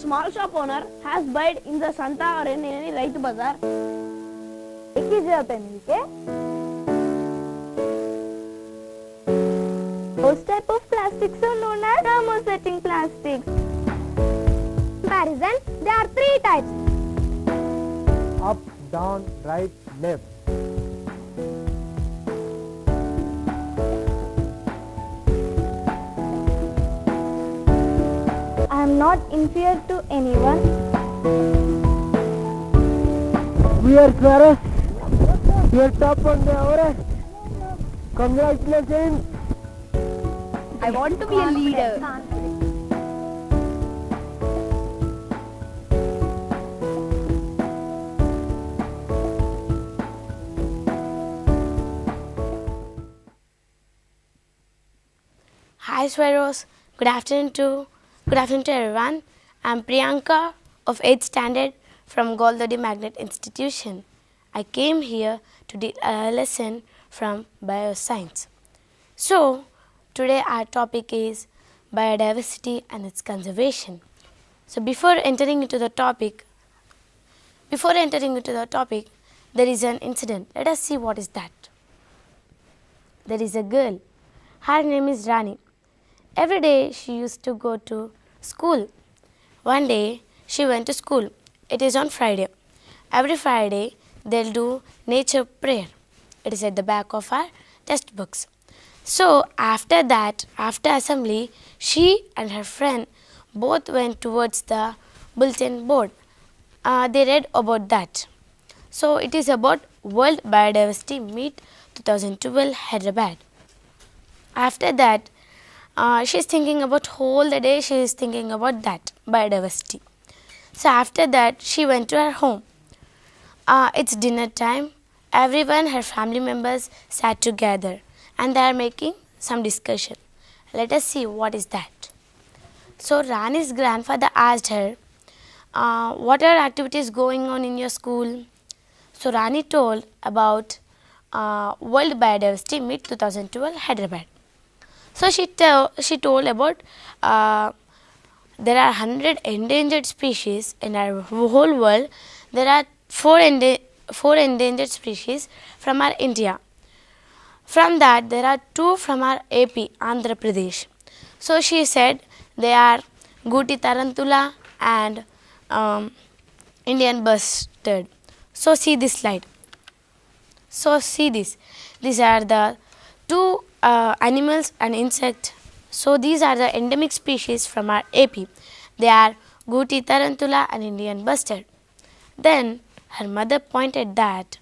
small shop owner has bought in the Santa or in any Raitu Bazaar. Those type of plastics are known as thermosetting plastics. Comparison, there are 3 types. Up, down, right, left. I am not inferior to anyone. We are Clara. We are top on the Everest. Congratulations. I want to be a leader. Hi Sweros, good afternoon to everyone. I am Priyanka of 8th standard from Gowlianz Magnet Institution. I came here to do a lesson from bioscience. So today our topic is biodiversity and its conservation. So before entering into the topic, there is an incident. Let us see what is that. There is a girl. Her name is Rani. Every day she used to go to school. One day she went to school. It is on Friday. Every Friday they'll do nature prayer. It is at the back of our textbooks. So after that, after assembly, she and her friend both went towards the bulletin board. They read about that. So it is about World Biodiversity Meet 2012 Hyderabad. After that, she is thinking about whole the day. She is thinking about that biodiversity. So after that, she went to her home. It's dinner time. Everyone, her family members, sat together and they are making some discussion. Let us see what is that. So Rani's grandfather asked her, what are activities going on in your school? So Rani told about World Biodiversity Meet 2012 Hyderabad. So she told about there are 100 endangered species in our whole world. There are 4 endangered species from our India. From that, there are 2 from our AP, Andhra Pradesh. So she said they are Guti Tarantula and Indian bustard. So see this slide. So see this. These are the 2 animals and insects. So these are the endemic species from our AP. They are Guti Tarantula and Indian bustard. Then her mother pointed that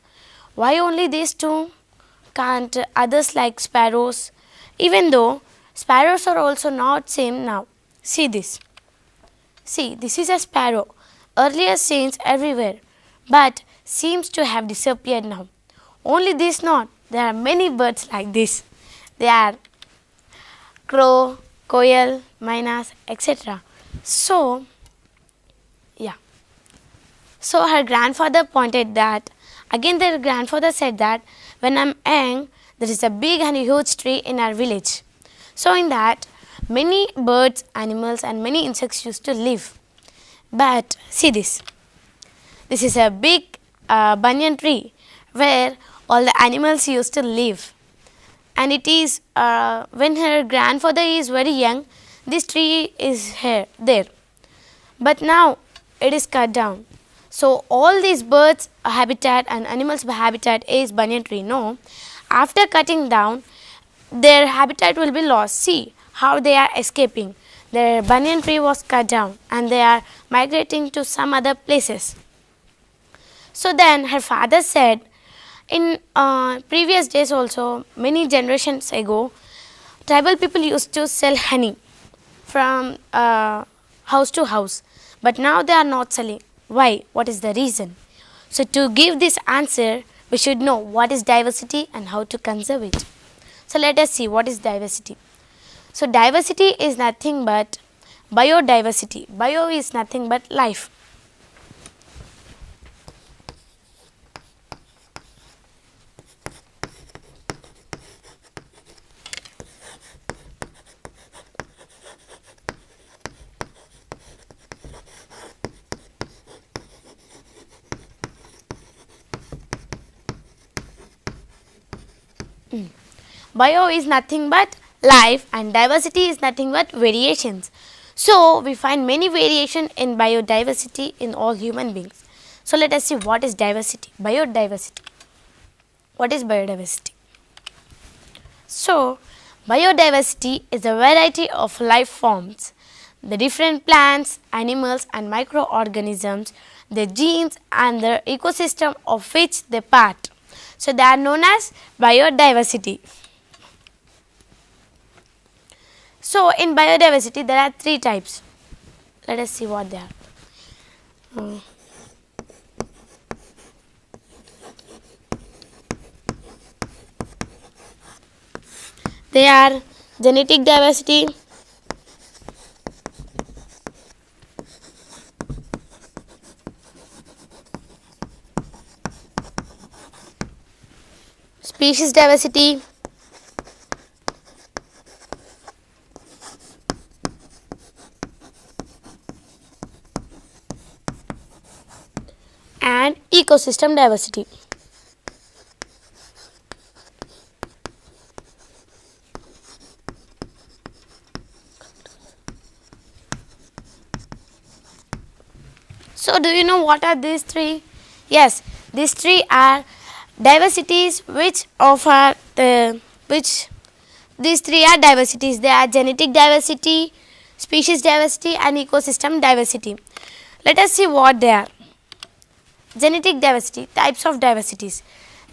why only these 2? Can't others like sparrows? Even though sparrows are also not same now. See this. See, this is a sparrow. Earlier seen everywhere, but seems to have disappeared now. Only this not. There are many birds like this. They are crow, koel, mynas, etc. So, yeah. So her grandfather pointed that. Again, their grandfather said that when I'm young, there is a big and huge tree in our village. So in that, many birds, animals and many insects used to live. But see this. This is a big banyan tree where all the animals used to live. And it is, when her grandfather is very young, this tree is there. But now it is cut down. So all these birds habitat and animals habitat is banyan tree. No, after cutting down, their habitat will be lost. See how they are escaping. Their banyan tree was cut down and they are migrating to some other places. So then her father said, in previous days also, many generations ago, tribal people used to sell honey from house to house. But now they are not selling. Why? What is the reason? So to give this answer, we should know what is diversity and how to conserve it. So let us see what is diversity. So diversity is nothing but biodiversity. Bio is nothing but life. Bio is nothing but life and diversity is nothing but variations. So, we find many variation in biodiversity in all human beings. So, let us see what is diversity. Biodiversity. What is biodiversity? So, biodiversity is a variety of life forms, the different plants, animals and microorganisms, the genes and the ecosystem of which they part. So, they are known as biodiversity. So, in biodiversity there are three types. Let us see what they are. They are genetic diversity, species diversity, and ecosystem diversity. So, do you know what are these three? Yes, these three are diversities which offer these three are diversities. They are genetic diversity, species diversity and ecosystem diversity. Let us see what they are. Genetic diversity, types of diversities.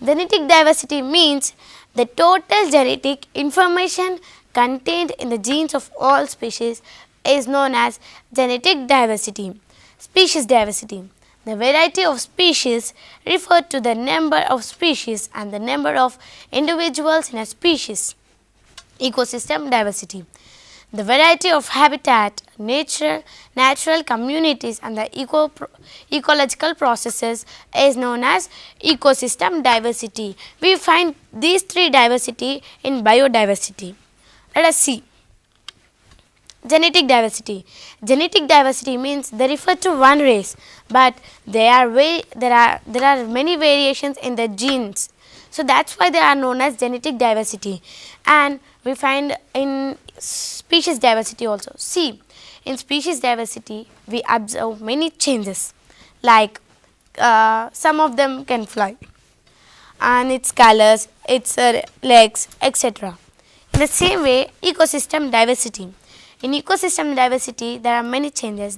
Genetic diversity means the total genetic information contained in the genes of all species is known as genetic diversity. Species diversity. The variety of species refer to the number of species and the number of individuals in a species. Ecosystem diversity. The variety of habitat, natural communities and the ecological processes is known as ecosystem diversity. We find these three diversity in biodiversity. Let us see. Genetic diversity. Genetic diversity means they refer to one race, but there are many variations in the genes. So that's why they are known as genetic diversity. And we find in species diversity also. See, in species diversity we observe many changes, like some of them can fly, and its colors, its legs, etc. In the same way, ecosystem diversity. In ecosystem diversity, there are many changes.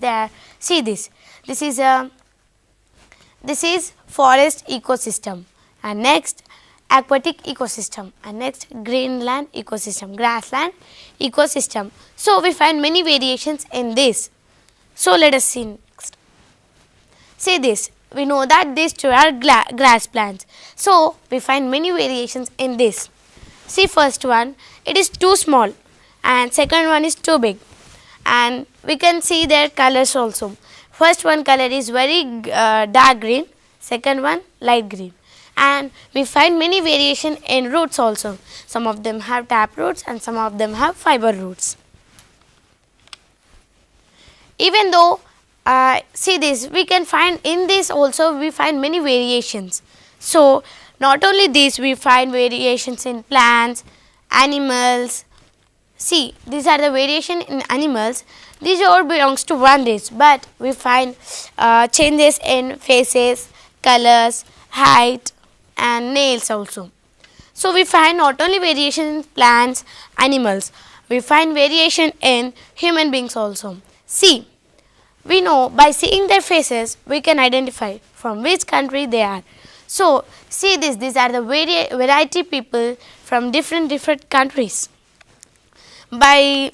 See this. This is forest ecosystem, and next aquatic ecosystem, and next greenland ecosystem, grassland ecosystem. So we find many variations in this. So let us see next. See this. We know that these two are grass plants. So we find many variations in this. See first one, it is too small, and second one is too big, and we can see their colors also. First one color is very dark green, second one light green, and we find many variation in roots also. Some of them have tap roots and some of them have fiber roots. Even though see this, we can find in this also we find many variations. So not only this, we find variations in plants, animals. See, these are the variation in animals. These all belongs to one race, but we find changes in faces, colors, height and nails also. So we find not only variation in plants, animals, we find variation in human beings also. See, we know by seeing their faces we can identify from which country they are. So see this, these are the variety people from different countries. By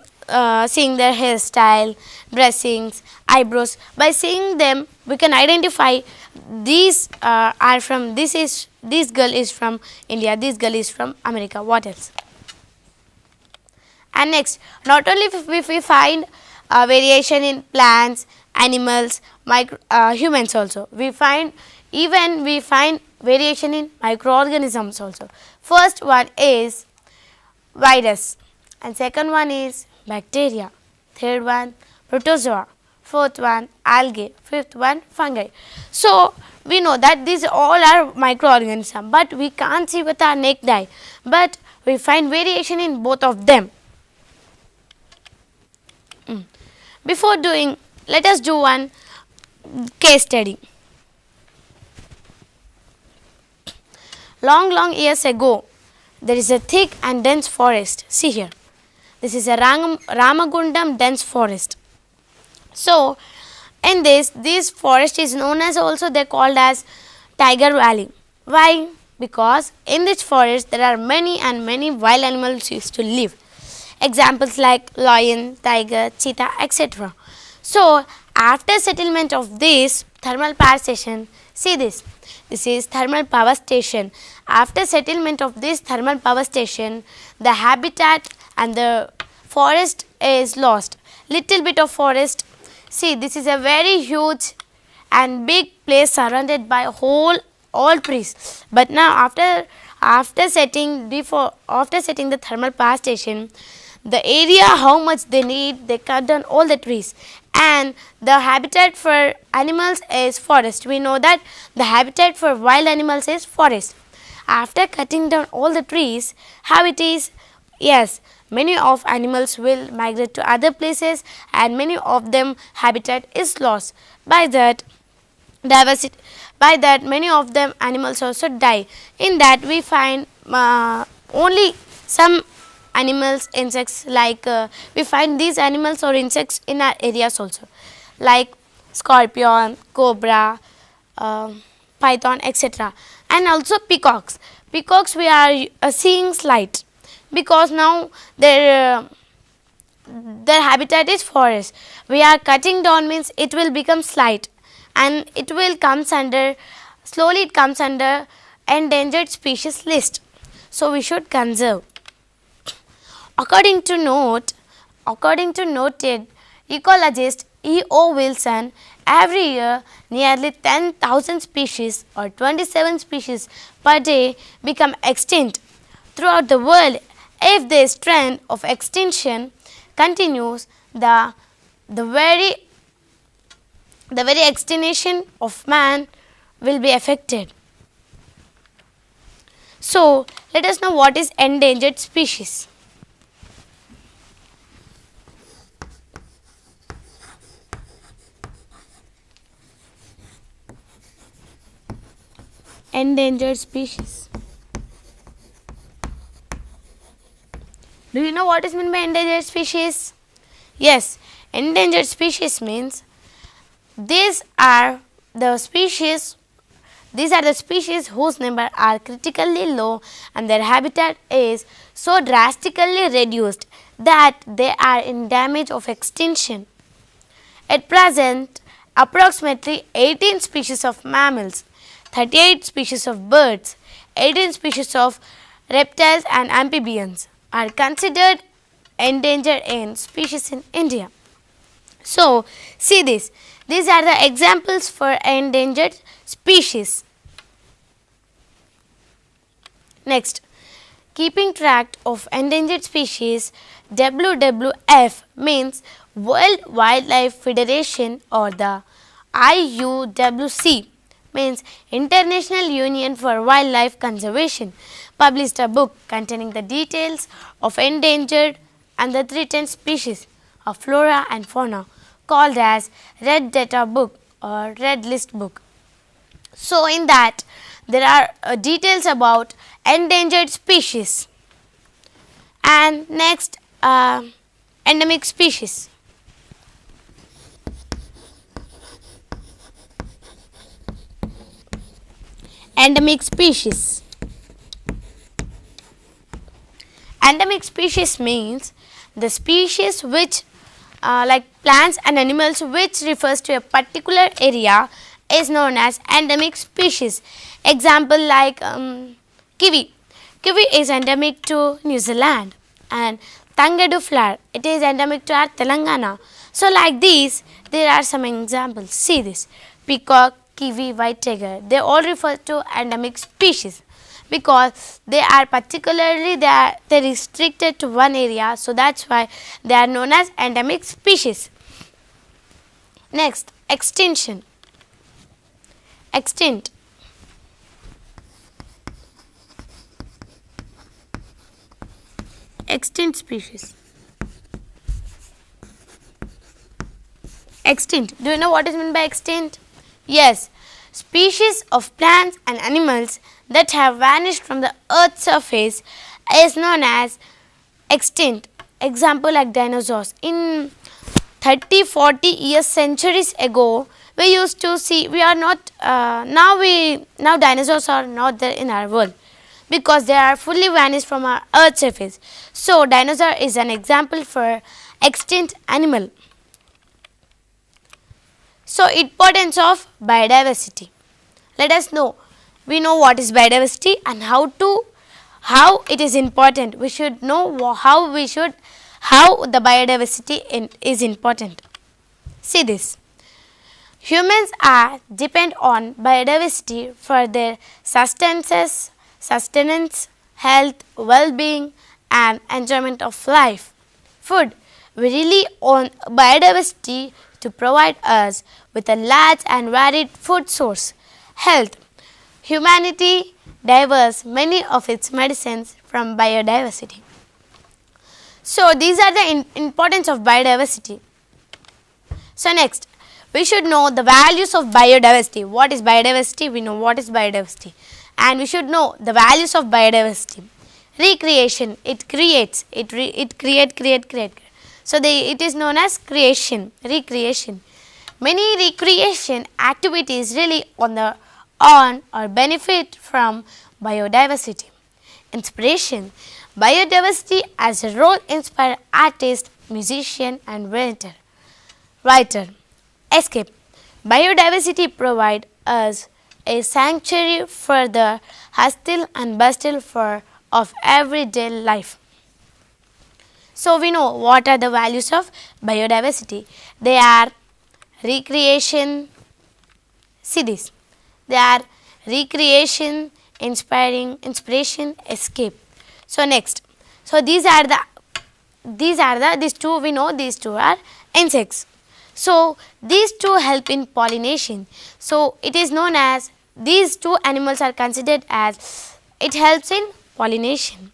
seeing their hairstyle, dressings, eyebrows, by seeing them we can identify these are from this girl is from India, this girl is from America. What else? And next, not only if we find variation in plants, animals, humans also, we find variation in microorganisms also. First one is virus, and second one is bacteria, third one protozoa, fourth one algae, fifth one fungi. So we know that these all are microorganisms, but we can't see with our naked eye, but we find variation in both of them. Before doing, let us do one case study. Long years ago, there is a thick and dense forest. See here, this is a Ramagundam dense forest. So, in this forest is known as, also they are called as Tiger Valley. Why? Because in this forest there are many wild animals used to live. Examples like lion, tiger, cheetah, etc. So, after settlement of this thermal power station, see this is thermal power station. After settlement of this thermal power station, the habitat and the forest is lost. Little bit of forest. See, this is a very huge and big place surrounded by all trees. But now after setting the thermal power station, the area how much they need, they cut down all the trees, and the habitat for animals is forest. We know that the habitat for wild animals is forest. After cutting down all the trees, how it is? Yes, many of animals will migrate to other places, and many of them habitat is lost. By that many of them animals also die. In that we find only some animals, insects, like we find these animals or insects in our areas also, like scorpion, cobra, python, etc. and also peacocks. Peacocks we are seeing slight, because now their habitat is forest. We are cutting down means it will become slight, and it will comes under, slowly it comes under endangered species list. So we should conserve. According to noted ecologist E.O. Wilson, every year nearly 10,000 species or 27 species per day become extinct throughout the world. If this trend of extinction continues, the very extinction of man will be affected. So, let us know what is endangered species. Endangered species. Do you know what is meant by endangered species? Yes, endangered species means these are the species whose number are critically low and their habitat is so drastically reduced that they are in danger of extinction. At present, approximately 18 species of mammals, 38 species of birds, 18 species of reptiles and amphibians are considered endangered species in India. So, see this. These are the examples for endangered species. Next, keeping track of endangered species, WWF means World Wildlife Federation, or the IUWC means International Union for Wildlife Conservation, published a book containing the details of endangered and the threatened species of flora and fauna, called as Red Data Book or Red List Book. So, in that there are details about endangered species. And next, endemic species. Endemic species. Endemic species means the species which like plants and animals which refers to a particular area is known as endemic species. Example like kiwi. Kiwi is endemic to New Zealand, and Tangadu flower, it is endemic to our Telangana. So, like these, there are some examples. See this: peacock, kiwi, white tiger. They all refer to endemic species because they are particularly they restricted to one area. So, that is why they are known as endemic species. Next, extinction. Extinct. Extinct species. Extinct. Do you know what is meant by extinct? Yes, species of plants and animals that have vanished from the earth's surface is known as extinct. Example like dinosaurs. In 30-40 years, centuries ago, we used to see, we are not, now dinosaurs are not there in our world because they are fully vanished from our earth's surface. So, dinosaur is an example for extinct animal. So, importance of biodiversity. Let us know. We know what is biodiversity and how it is important. We should know how the biodiversity is important. See this. Humans depend on biodiversity for their sustenance, health, well-being and enjoyment of life. Food. We rely on biodiversity to provide us with a large and varied food source. Health. Humanity diverse many of its medicines from biodiversity. So, these are the importance of biodiversity. So, next we should know the values of biodiversity. What is biodiversity? We know what is biodiversity and we should know the values of biodiversity. Recreation, it creates, create. So, it is known as creation, recreation. Many recreation activities rely on or benefit from biodiversity. Inspiration, biodiversity as a role inspire artist, musician and writer. Escape, biodiversity provide us a sanctuary for the hustle and bustle of everyday life. So, we know what are the values of biodiversity. They are recreation, see this, they are recreation, inspiration, escape. So, next, so these two we know these two are insects. So, these two help in pollination. So, it is known as these two animals are considered as it helps in pollination.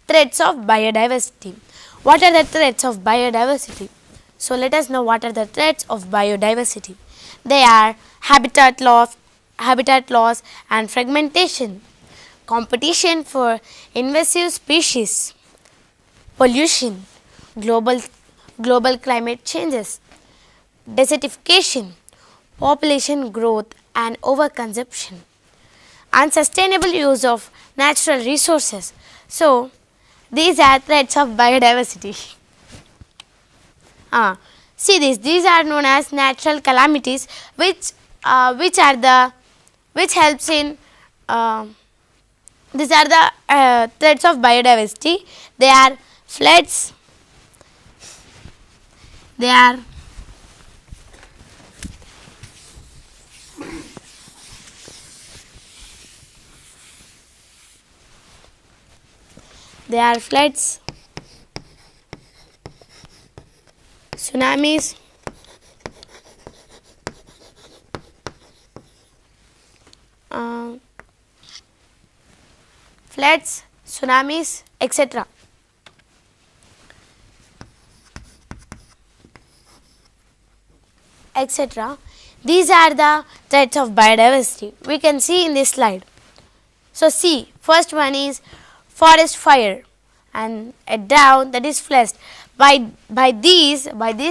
Threats of biodiversity. What are the threats of biodiversity? So, let us know what are the threats of biodiversity. They are habitat loss and fragmentation, competition for invasive species, pollution, global climate changes, desertification, population growth and overconsumption, unsustainable use of natural resources. So, these are threats of biodiversity. See this, these are known as natural calamities which helps in these are the threats of biodiversity. They are floods, they are floods, tsunamis, etc. etc. These are the threats of biodiversity. We can see in this slide. So, see, first one is forest fire and down, that is floods. By these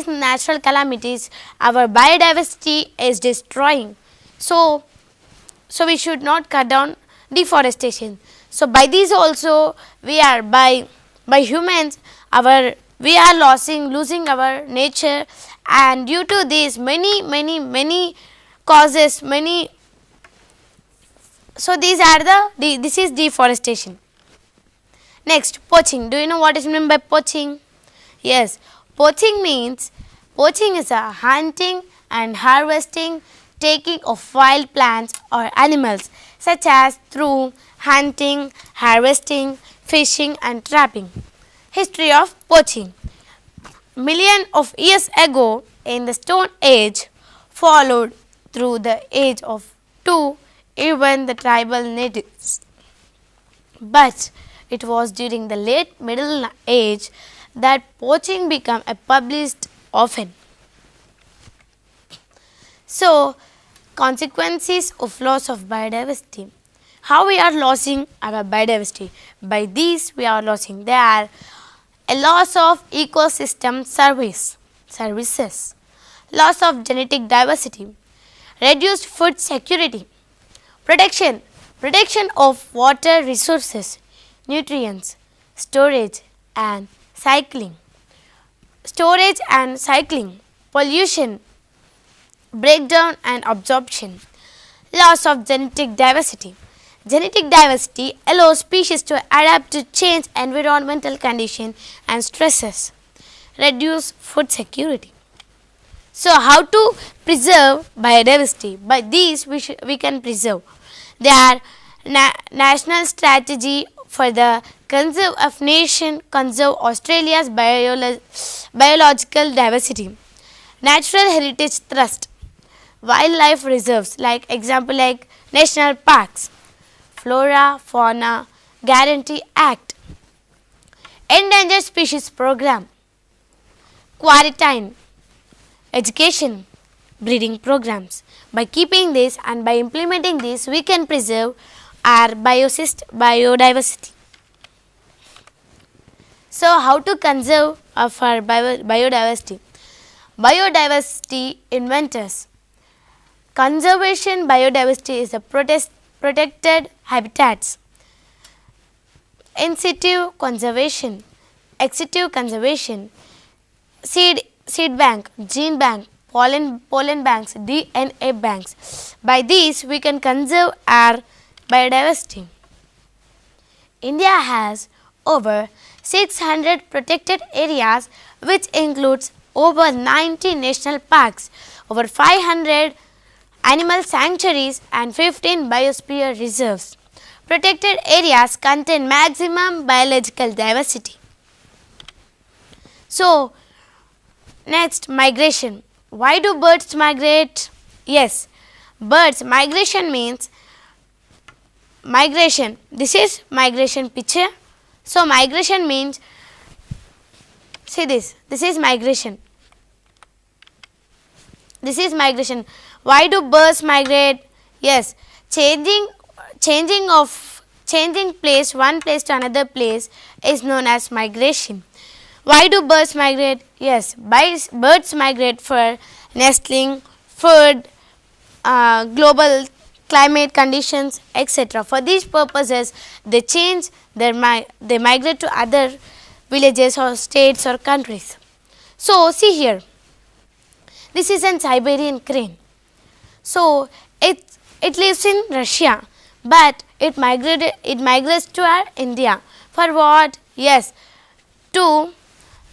natural calamities, our biodiversity is destroying. So we should not cut down deforestation. So, by these also we are by humans we are losing our nature, and due to this many causes, so these are this is deforestation. Next, poaching. Do you know what is meant by poaching? Yes, poaching is a hunting and harvesting, taking of wild plants or animals such as through hunting, harvesting, fishing and trapping. History of poaching. Millions of years ago in the Stone Age followed through the age of 2, even the tribal natives. But it was during the late Middle Age that poaching became published often. So, consequences of loss of biodiversity. How we are losing our biodiversity? By these we are losing. There are a loss of ecosystem services, loss of genetic diversity, reduced food security, protection of water resources, nutrients, storage and cycling, pollution, breakdown and absorption, loss of genetic diversity. Genetic diversity allows species to adapt to change environmental conditions and stresses, reduce food security. So, how to preserve biodiversity? By these we can preserve. There are national strategy for the conserve of nation, conserve Australia's biological diversity, natural heritage trust, wildlife reserves like national parks, Flora Fauna Guarantee Act, Endangered Species Program, quarantine, education, breeding programs. By keeping this and by implementing this, we can preserve our biodiversity. So, how to conserve our biodiversity? Biodiversity inventors. Conservation biodiversity is a protected habitats. In situ conservation, ex situ conservation, seed bank, gene bank, pollen banks, DNA banks. By these we can conserve our biodiversity. India has over 600 protected areas, which includes over 90 national parks, over 500 animal sanctuaries and 15 biosphere reserves. Protected areas contain maximum biological diversity. So, next, migration. Why do birds migrate? Yes, birds migration means migration. This is migration picture. So, migration means, see this is migration. This is migration. Why do birds migrate? Yes, changing place, one place to another place is known as migration. Why do birds migrate? Yes, birds migrate for nesting, food, global climate conditions, etc. For these purposes, they they migrate to other villages or states or countries. So, see here, this is an Siberian crane. So, it lives in Russia, but it migrates to our India. For what? Yes,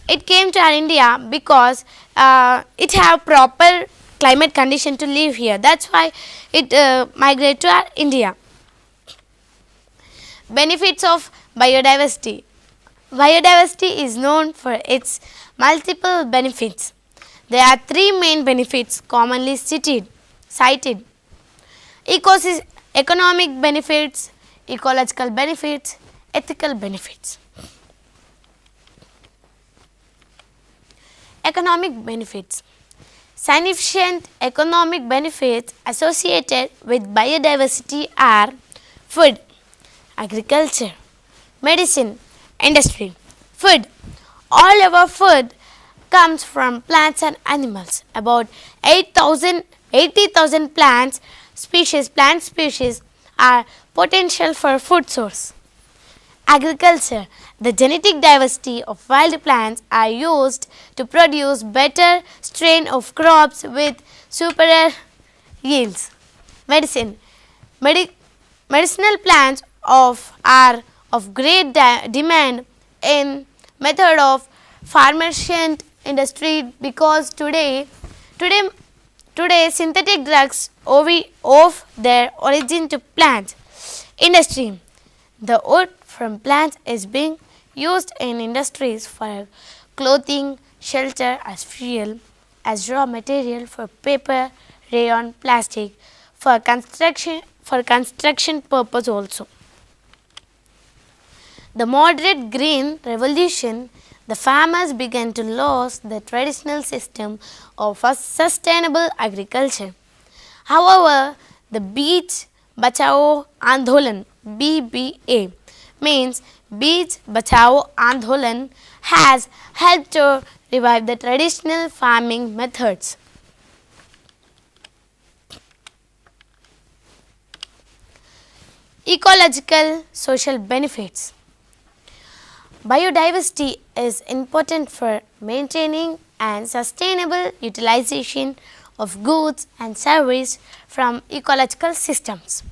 it came to our India because it have proper climate condition to live here. That's why it migrates to our India. Benefits of biodiversity. Biodiversity is known for its multiple benefits. There are three main benefits commonly cited. Economic benefits, ecological benefits, ethical benefits. Economic benefits. Significant economic benefits associated with biodiversity are food, agriculture, medicine, industry. Food. All our food comes from plants and animals. About 80,000 plant species are potential for food source. Agriculture. The genetic diversity of wild plants are used to produce better strain of crops with superior yields. Medicine. Medicinal plants are of great demand in method of pharmaceutical industry, because today synthetic drugs owe their origin to plants. Industry. The wood from plants is being used in industries for clothing, shelter, as fuel, as raw material for paper, rayon plastic for construction purpose also. The moderate green revolution, the farmers began to lose the traditional system of a sustainable agriculture. However, the Beach Bachao Andholan BBA means Beach Bachao Andholan has helped to revive the traditional farming methods. Ecological social benefits. Biodiversity is important for maintaining and sustainable utilization of goods and services from ecological systems.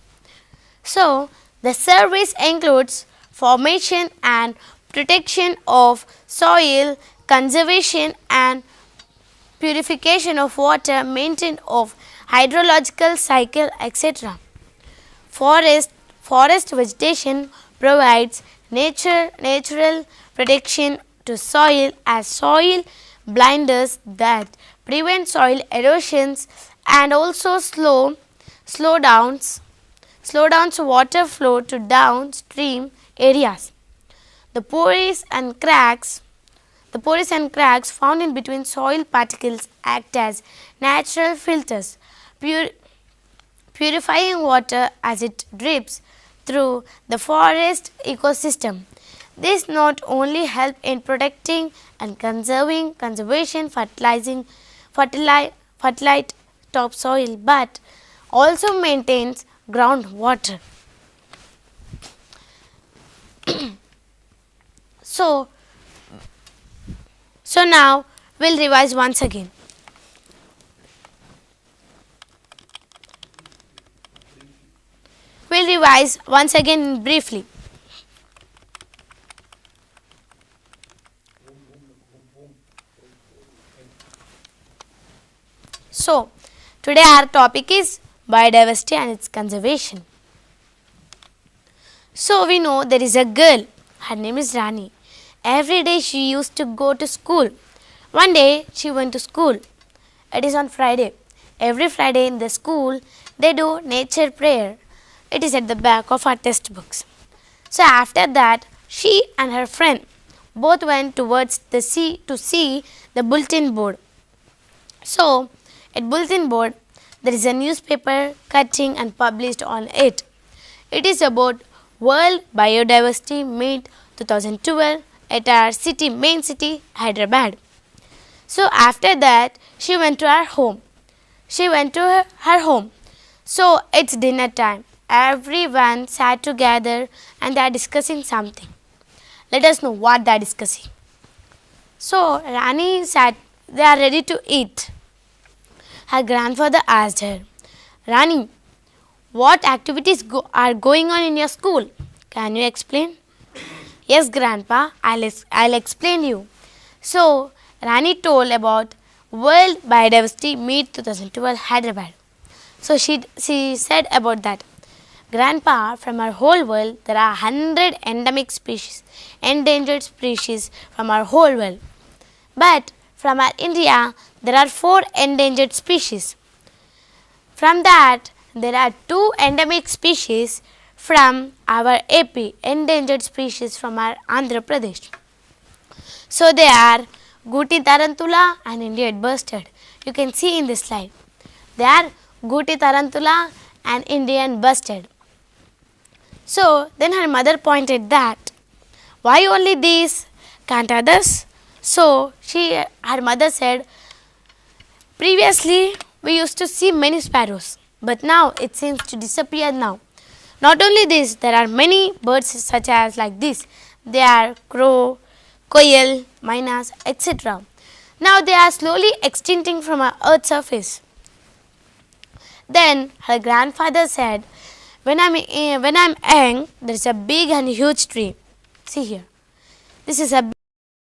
So, the service includes formation and protection of soil, conservation and purification of water, maintenance of hydrological cycle, etc. Forest vegetation provides natural protection to soil as soil blinders that prevent soil erosions and also slow downs water flow to downstream areas. The pores and cracks found in between soil particles act as natural filters, purifying water as it drips through the forest ecosystem. This not only helps in protecting and conservation fertilized topsoil, but also maintains groundwater. So now we'll revise once again. We'll revise once again briefly. So, today our topic is biodiversity and its conservation. So, we know there is a girl, her name is Rani. Every day she used to go to school. One day she went to school. It is on Friday. Every Friday in the school they do nature prayer. It is at the back of our textbooks. So after that she and her friend both went towards the sea to see the bulletin board. So at bulletin board there is a newspaper cutting and published on it. It is about World Biodiversity Meet 2012 at our main city Hyderabad. So after that she went to her home. Her home. So it's dinner time. Everyone sat together and they are discussing something. Let us know what they are discussing. So Rani sat, they are ready to eat. Her grandfather asked her, Rani, what activities are going on in your school? Can you explain? Yes, Grandpa, I'll explain you. So Rani told about World Biodiversity Meet 2012 Hyderabad. So she said about that. Grandpa, from our whole world, there are 100 endemic species, endangered species from our whole world. But from our India, there are 4 endangered species. From that, there are 2 endemic species from our AP, endangered species from our Andhra Pradesh. So they are Guti tarantula and Indian bustard. You can see in this slide. They are Guti tarantula and Indian bustard. So then her mother pointed that, why only these, can't others? So her mother said, previously we used to see many sparrows, but now it seems to disappear now. Not only this, there are many birds such as like this. They are crow, koel, mynas, etc. Now they are slowly extincting from our earth's surface. Then her grandfather said, when I'm young, there is a big and huge tree. See here. This is a